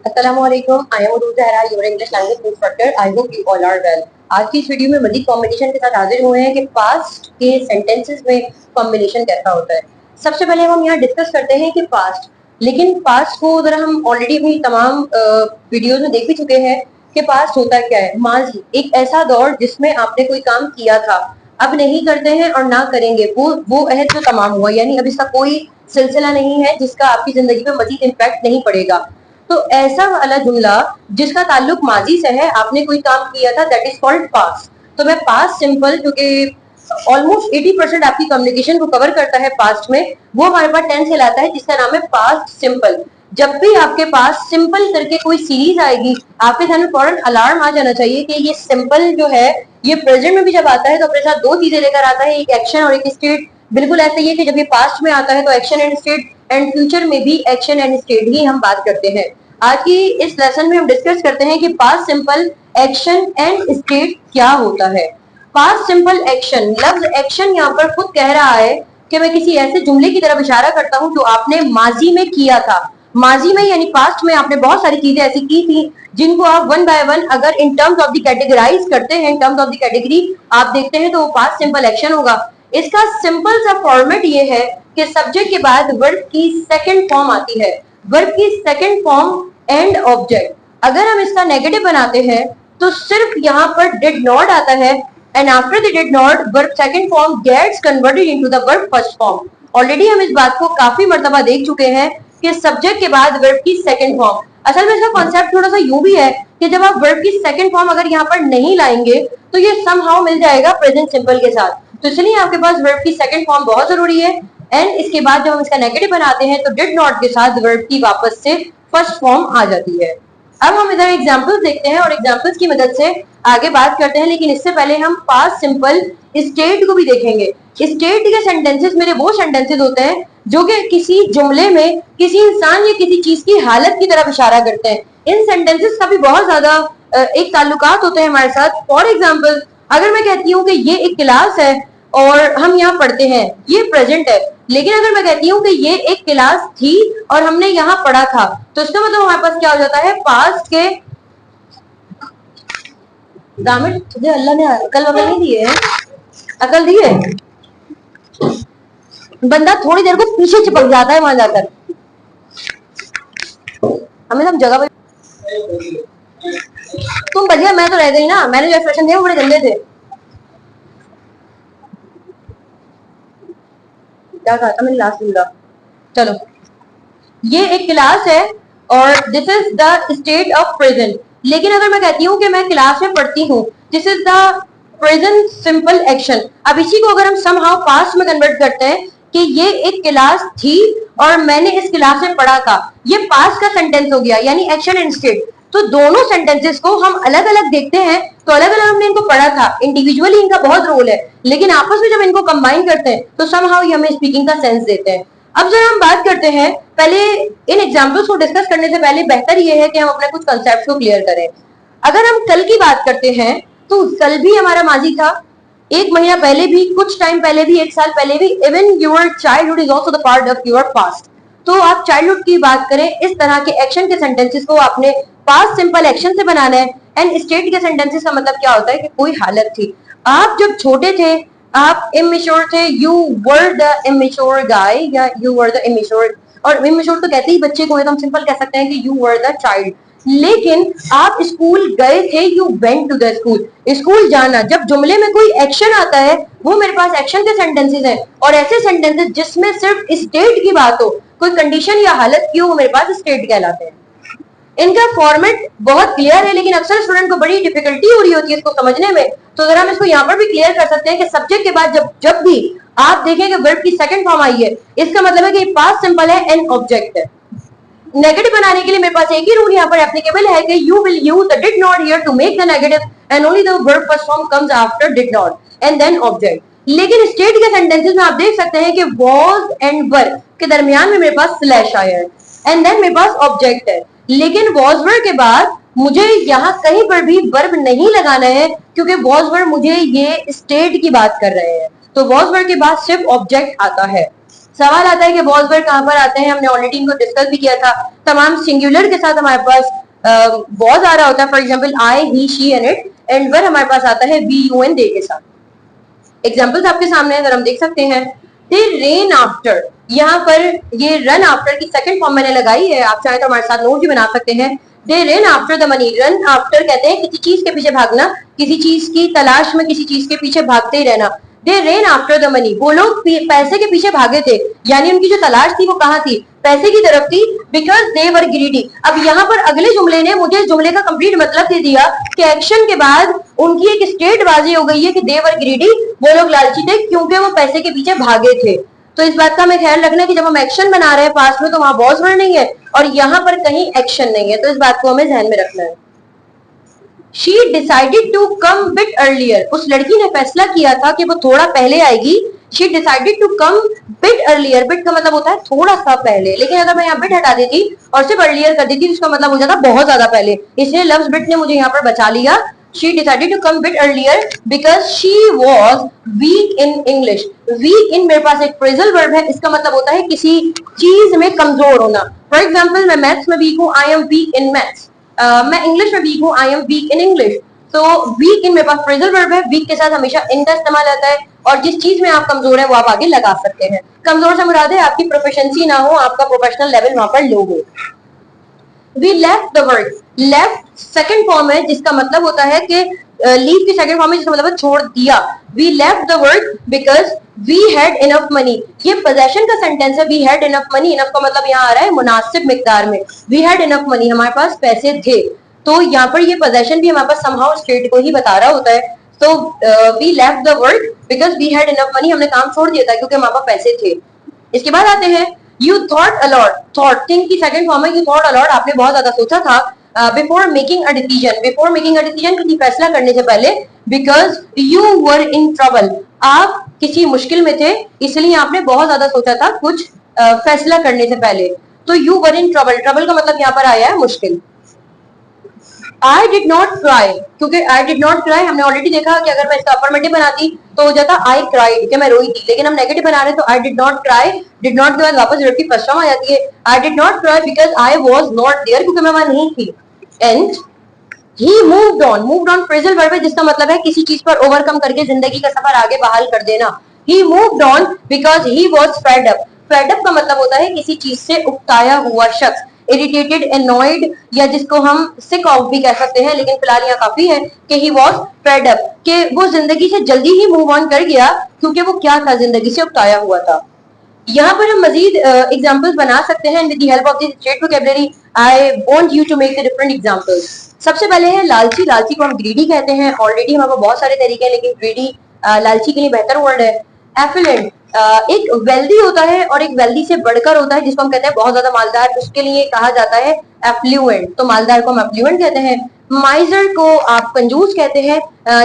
Assalamualaikum. I am Uruza Hera, your English language instructor. I hope you all are well. आज की इस video में मजीद combination के साथ हाजिर हुए हैं कि पास्ट के सेंटेंसेस में कॉम्बिनेशन कैसा होता है। सबसे पहले हम यहाँ डिस्कस करते हैं कि पास्ट, लेकिन पास्ट को अगर हम ऑलरेडी अपनी तमाम वीडियोज में देख भी चुके हैं कि पास्ट होता क्या है। माजी एक ऐसा दौर जिसमें आपने कोई काम किया था, अब नहीं करते हैं और ना करेंगे, वो अहद जो तमाम हुआ, यानी अब इसका कोई सिलसिला नहीं है जिसका आपकी जिंदगी में मजीद इम्पैक्ट नहीं पड़ेगा। तो ऐसा वाला जुमला जिसका ताल्लुक माजी से है, आपने कोई काम किया था, दैट इज कॉल्ड पास्ट। तो मैं पास्ट सिंपल, जो कि ऑलमोस्ट 80% आपकी कम्युनिकेशन को कवर करता है पास्ट में, वो हमारे पास टेंस कहलाता है, जिसका नाम है पास्ट सिंपल। जब भी आपके पास सिंपल करके कोई सीरीज आएगी, आपके ध्यान में फौरन अलार्म आ जाना चाहिए कि ये सिंपल जो है ये प्रेजेंट में भी जब आता है तो अपने साथ दो चीजें लेकर आता है, एक एक्शन और एक स्टेट। बिल्कुल ऐसा ही है कि जब ये पास्ट में आता है तो action and state, and future में भी एक्शन एंड स्टेट ही हम बात करते हैं। आज की इस लेसन में हम डिस्कस करते हैं कि past simple action and state क्या होता है। पास्ट सिंपल एक्शन, लफ्ज एक्शन यहाँ पर खुद कह रहा है कि मैं किसी ऐसे जुमले की तरफ इशारा करता हूँ जो आपने माजी में किया था। माजी में यानी पास्ट में आपने बहुत सारी चीजें ऐसी की थी जिनको आप वन बाय वन अगर in terms of the categorize करते हैं, in terms of the category आप देखते हैं, तो वो पास्ट सिंपल एक्शन होगा। इसका सिंपल सा फॉर्मेट ये है कि सब्जेक्ट के बाद वर्ब की सेकंड फॉर्म आती है। वर्ब की सेकंड फॉर्म एंड ऑब्जेक्ट। अगर हम इसका नेगेटिव बनाते हैं तो सिर्फ यहाँ पर डिड नॉट आता है, and after the did not verb second form gets converted into the verb first form. Already हम इस बात को काफी मर्तबा देख चुके हैं कि सब्जेक्ट के बाद वर्ब की सेकंड फॉर्म। असल में इसका कॉन्सेप्ट थोड़ा सा यूं भी है कि जब आप वर्ब की सेकंड फॉर्म अगर यहाँ पर नहीं लाएंगे तो ये समहाउ मिल जाएगा प्रेजेंट सिंपल के साथ। तो इसलिए आपके पास वर्ब की सेकंड फॉर्म बहुत जरूरी है, एंड इसके बाद जब हम इसका नेगेटिव बनाते हैं तो डिड नॉट के साथ वर्ब की वापस से फर्स्ट फॉर्म आ जाती है। अब हम इधर एग्जांपल्स देखते हैं और एग्जांपल्स की मदद से आगे बात करते हैं, लेकिन इससे पहले हम पास्ट सिंपल स्टेट को भी देखेंगे। स्टेट के सेंटेंसेस मेरे वो सेंटेंसेस होते हैं जो कि किसी जुमले में किसी इंसान या किसी चीज की हालत की तरफ इशारा करते हैं। इन सेंटेंसेस का भी बहुत ज्यादा एक ताल्लुकात होते हैं हमारे साथ। फॉर एग्जाम्पल, अगर मैं कहती हूँ कि ये एक क्लास है और हम यहाँ पढ़ते हैं, ये प्रेजेंट है। लेकिन अगर मैं कहती हूँ कि ये एक क्लास थी और हमने यहाँ पढ़ा था, तो इसका मतलब हमारे पास क्या हो जाता है, पास्ट के। दामिर, तुझे अल्लाह ने अकल वकल नहीं दी है? अकल दी है? बंदा थोड़ी देर को पीछे चिपक जाता है वहां जाकर। हमें सब जगह पे तुम बजिया, मैं तो रह गई ना। मैंने जो एक्सप्रेशन दिए वो बड़े गंदे थे। क्या कहा था मैंने लास्ट जुमला? चलो, ये एक क्लास है और this is the state of present. लेकिन अगर मैं कहती हूँ कि मैं क्लास में पढ़ती हूँ, this is the present simple action. अब इसी को अगर हम समहाउ पास्ट में कन्वर्ट करते हैं कि ये एक क्लास थी और मैंने इस क्लास में पढ़ा था, ये पास्ट का सेंटेंस हो गया, यानी एक्शन एंड स्टेट। तो दोनों सेंटेंसेस को हम अलग अलग देखते हैं तो अलग अलग हमने इनको पढ़ा था, इंडिविजुअली इनका बहुत रोल है, लेकिन आपस में जब इनको कंबाइन करते हैं तो समहाउ ये हमें स्पीकिंग का सेंस देते हैं। अब जब हम बात करते हैं, पहले इन एग्जाम्पल्स को डिस्कस करने से पहले बेहतर ये है कि हम अपने कुछ कंसेप्ट को क्लियर करें। अगर हम कल की बात करते हैं तो कल भी हमारा माजी था, एक महीना पहले भी, कुछ टाइम पहले भी, एक साल पहले भी। Even your childhood is also the part of your past. तो आप चाइल्डहुड की बात करें, इस तरह के एक्शन के सेंटेंसेस को आपने पास्ट सिंपल एक्शन से बनाना है। एंड स्टेट के सेंटेंसेस का मतलब क्या होता है कि कोई हालत थी, आप जब छोटे थे, आप इमेच्योर थे, यू वर द इमेच्योर गाय या यू वर द इमेच्योर, और इमेच्योर तो कहते ही बच्चे को है, तो हम सिंपल कह सकते हैं कि यू वर द चाइल्ड। लेकिन आप स्कूल गए थे, you went to the school. School जाना, जब जुमले में कोई एक्शन आता है वो मेरे पास एक्शन के सेंटेंसेस हैं, और ऐसे सेंटेंसेस जिसमें सिर्फ स्टेट की बात हो, कोई कंडीशन या हालत की हो, वो मेरे पास स्टेट कहलाते हैं। इनका फॉर्मेट बहुत क्लियर है, लेकिन अक्सर स्टूडेंट को बड़ी डिफिकल्टी हो रही होती है इसको समझने में। तो अगर हम इसको यहाँ पर भी क्लियर कर सकते हैं कि सब्जेक्ट के बाद जब भी आप देखें कि वर्ब की सेकंड फॉर्म आई है, इसका मतलब है कि पास्ट सिंपल है एंड ऑब्जेक्ट है। नेगेटिव बनाने के लिए मेरे पास एक ही रूल यहाँ पर एप्लीकेबल है कि you will use the did not here to make the negative, and only the verb first form comes after did not and then object. लेकिन स्टेट के सेंटेंसेस में आप देख सकते हैं कि वॉज एंड वर के दरमियान में मेरे पास स्लैश आया है, एंड देन मेरे पास ऑब्जेक्ट है। लेकिन वॉज वर के बाद मुझे यहाँ कहीं पर भी वर्ब नहीं लगाना है, क्योंकि वॉज वर मुझे ये स्टेट की बात कर रहे हैं, तो वॉज वर के बाद सिर्फ ऑब्जेक्ट आता है। सवाल आता है कि बॉस वर्ड कहां पर आते हैं, हमने ऑलरेडी इनको डिस्कस भी किया था। तमाम सिंगुलर के साथ हमारे पास बॉस आ रहा होता है, for example I, he, she and it, and word हमारे पास आता है वी, यू एंड दे के साथ। एग्जाम्पल्स आपके सामने अगर हम देख सकते हैं, दे रेन आफ्टर, यहाँ पर ये रन आफ्टर की सेकंड फॉर्म मैंने लगाई है, आप चाहे तो हमारे साथ नोट भी बना सकते हैं। They ran after the money, run after कहते हैं किसी चीज के पीछे भागना, किसी चीज की तलाश में किसी चीज के पीछे भागते ही रहना। दे रेन आफ्टर द मनी, वो लोग पैसे के पीछे भागे थे, यानी उनकी जो तलाश थी वो कहाँ थी, पैसे की तरफ थी, बिकॉज दे वर ग्रीडी। अब यहाँ पर अगले जुमले ने मुझे जुमले का कंप्लीट मतलब दे दिया कि एक्शन के बाद उनकी एक स्टेट बाजी हो गई है कि दे वर ग्रीडी, वो लोग लालची थे क्योंकि वो पैसे के पीछे भागे थे। तो इस बात का हमें ख्याल रखना कि जब हम एक्शन बना रहे हैं पास्ट में तो वहां बॉस वर्ड नहीं है और यहाँ पर कहीं एक्शन नहीं है, तो इस बात को हमें ध्यान में रखना है। She decided to come bit earlier, उस लड़की ने फैसला किया था कि वो थोड़ा पहले आएगी। She decided to come bit earlier, bit का मतलब होता है थोड़ा सा पहले, लेकिन अगर मैं यहाँ bit हटा देती और सिर्फ earlier कर देती तो इसका मतलब हो जाता बहुत ज्यादा पहले, इसलिए लफ्ज bit ने मुझे यहाँ पर बचा लिया। She decided to come bit earlier because she was weak in English. Weak in मेरे पास एक phrasal verb है, इसका मतलब होता है किसी चीज में कमजोर होना। For example, मैं मैथ्स में वीक हूँ, I am weak in maths. मैं इंग्लिश में वीक हूँ, I am weak in English. तो वीक इन मेरे पास फ्रेजल वर्ब है, वीक के साथ हमेशा इन का इस्तेमाल आता है और जिस चीज में आप कमजोर है वो आप आगे लगा सकते हैं। कमजोर से मुराद है आपकी प्रोफिशिएंसी ना हो, आपका प्रोफेशनल लेवल वहां पर लो हो। We left the word, left second form है जिसका मतलब होता है कि लीव की सेकंड फॉर्म है जिसका मतलब है छोड़ दिया। We left the word because we had enough money, ये पोजेशन का सेंटेंस है। We had enough money, enough का मतलब यहाँ आ रहा है मुनासिब मिकदार में। वी हैड इनफ मनी, हमारे पास पैसे थे, तो यहाँ पर ये पोजेशन भी हमारे पास समहाउ स्टेट को ही बता रहा होता है। तो we left the word because we had enough money, हमने काम छोड़ दिया था क्योंकि हमारे पास पैसे थे। इसके बाद आते हैं you thought a lot, thought think की सेकंड फॉर्म है यू थॉट अ लॉट, आपने बहुत ज्यादा सोचा था। Before making a decision, before making a decision किसी फैसला करने से पहले, because you were in trouble, आप किसी मुश्किल में थे इसलिए आपने बहुत ज्यादा सोचा था कुछ फैसला करने से पहले। तो you were in trouble, trouble का मतलब यहाँ पर आया है मुश्किल। आई डिड नॉट क्राई, क्योंकि आई डिड नॉट क्राई हमने ऑलरेडी देखा कि अगर मैं इसका अफर्मेटिव बनाती तो हो जाता आई क्राइड, कि मैं रोई थी, लेकिन हम नेगेटिव बना रहे तो आई did not cry, did not के बाद वापस वर्ब की फर्स्ट फॉर्म आ जाती है। I did not cry because I was not there, क्योंकि मैं वहां नहीं थी। And he moved on, moved on phrasal verb है जिसका मतलब है किसी चीज पर ओवरकम करके जिंदगी का सफर आगे बहाल कर देना। He moved on because he was fed up, fed up का मतलब होता है किसी चीज से उकताया हुआ शख्स। इरिटेटेड, एनॉयड, या जिसको हम सिक ऑफ भी कह सकते हैं, लेकिन फिलहाल यहाँ काफी है कि ही वाज फेड अप, कि वो जिंदगी से जल्दी ही मूव ऑन कर गया क्योंकि वो क्या था, जिंदगी से उकताया हुआ था। यहाँ पर हम मजीद एग्जाम्पल्स बना सकते हैं with the help of this straight vocabulary. I want you to make the different examples. सबसे पहले है लालची, लालची को हम ग्रीडी कहते हैं। ऑलरेडी हमारे पास बहुत सारे तरीके हैं लेकिन ग्रीडी लालची के लिए बेहतर वर्ड है। एफिलेंट, एक वेल्दी होता है और एक वेल्दी से बढ़कर होता है जिसको हम कहते हैं बहुत ज्यादा मालदार, उसके लिए कहा जाता है एफ्लुएंट, तो मालदार को हम एफ्लुएंट कहते हैं। माइजर को आप कंजूस कहते हैं,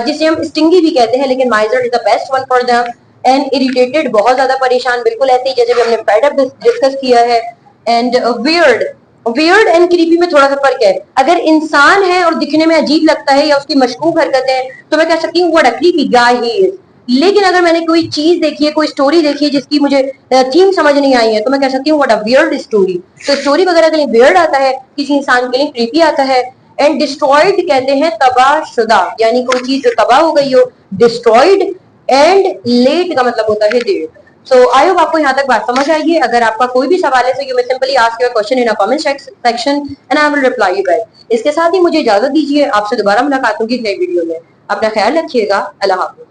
जिसे हम स्टिंगी भी कहते हैं, लेकिन माइजर is the best one for them. And irritated, बहुत ज्यादा परेशान, बिल्कुल ऐसे ही जैसे भी हमने फेड अप डिस्कस किया है। And weird, weird and creepy में थोड़ा सा फर्क है। अगर इंसान है और दिखने में अजीब लगता है या उसकी मशकूक हरकतें हैं तो मैं कह सकती हूँ what a creepy guy he is. लेकिन अगर मैंने कोई चीज देखी है, कोई स्टोरी देखी है जिसकी मुझे थीम समझ नहीं आई है तो मैं कह सकती हूँ व्हाट अ वियर्ड स्टोरी। तो स्टोरी वगैरह के लिए वियर्ड आता है, किसी इंसान के लिए क्रीपी आता है। एंड डिस्ट्रॉयड कहते हैं तबाहशुदा, यानी कोई चीज जो तबाह हो गई हो, डिस्ट्रॉयड। एंड लेट का मतलब होता है देर। सो आई होप आपको यहाँ तक बात समझ आई है। अगर आपका कोई भी सवाल है तो you may simply ask your question in a comment section and I will reply you back. इसके साथ ही मुझे इजाजत दीजिए, आपसे दोबारा मुलाकात होगी नई वीडियो में। अपना ख्याल रखिएगा, अल्लाह हाफ़िज़।